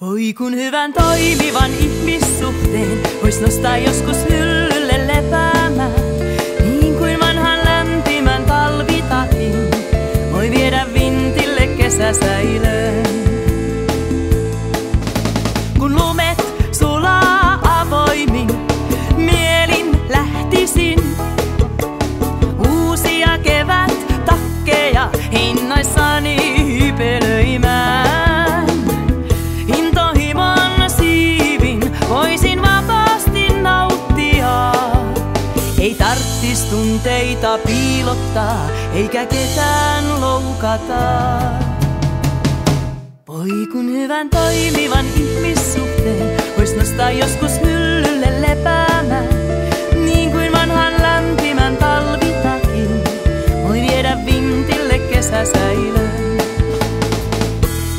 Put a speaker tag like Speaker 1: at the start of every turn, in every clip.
Speaker 1: Voi kun hyvän toimivan ihmissuhteen vois nostaa joskus hyllylle lepäämään. Niin kuin vanhan lämpimän talvitakin voi viedä vintille kesäsäilöön. Kun lumet sulaa avoimin, mielin lähtisin uusia kevättakkeja hinnoissani hypelöimään. Intohimon siivin voisin vapaasti nauttia. Ei tarttis tunteita piilottaa eikä ketään loukata. Voi kun hyvän toimivan ihmissuhteen vois nostaa joskus hyllylle lepäämään. Niin kuin vanhan lämpimän talvitakin voi viedä vintille kesäsäilöön.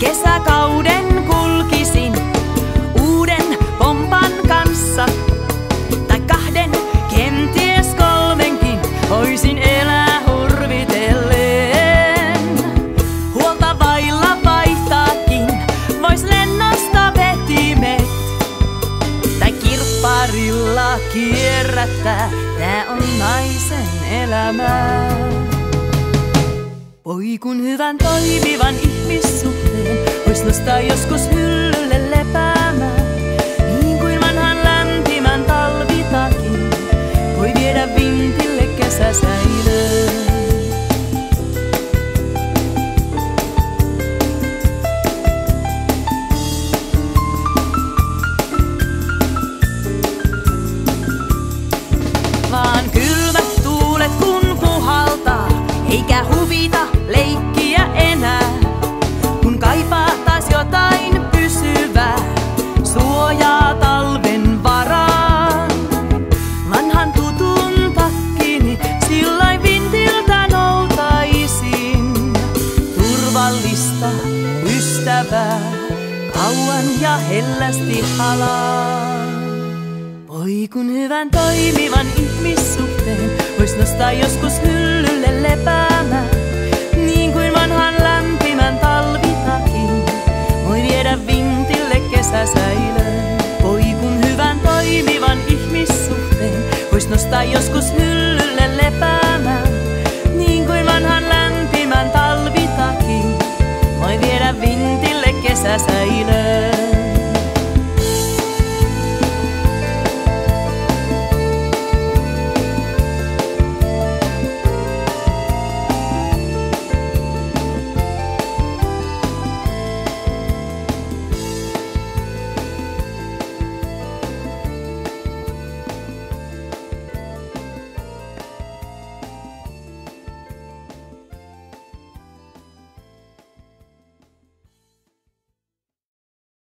Speaker 1: Kesäkauden kulkisin uuden pompan kanssa. Tai kahden, kenties kolmenkin voisin elää hurvitellen. Huolta vailla vaihtaakin vois lennosta vetimet. Tai kirpparilla kierrättää, tää on naisen elämää. Voi kun hyvän toimivan ihmissuhteen vois nostaa joskus hyllylle lepäämään. Niin kuin vanhan lämpimän talvitakin voi viedä vintille kesäsäilöön. Vaan kylmät tuulet kun puhaltaa, eikä huvita leikkiä enää. Kun kaipaa taas jotain pysyvää, suojaa talven varaan. Vanhan tutun takkini silloin vintiltä noutaisin. Turvallista ystävää kauan ja hellästi halaan. Voi kun hyvän toimivan ihmissuhteen vois nostaa joskus hyllylle lepäämään. Niin kuin vanhan lämpimän talvitakin voi viedä vintille kesäsäilöön. Voi kun hyvän toimivan ihmissuhteen vois nostaa joskus hyllylle lepäämään. Niin kuin vanhan lämpimän talvitakin voi viedä vintille kesäsäilöön.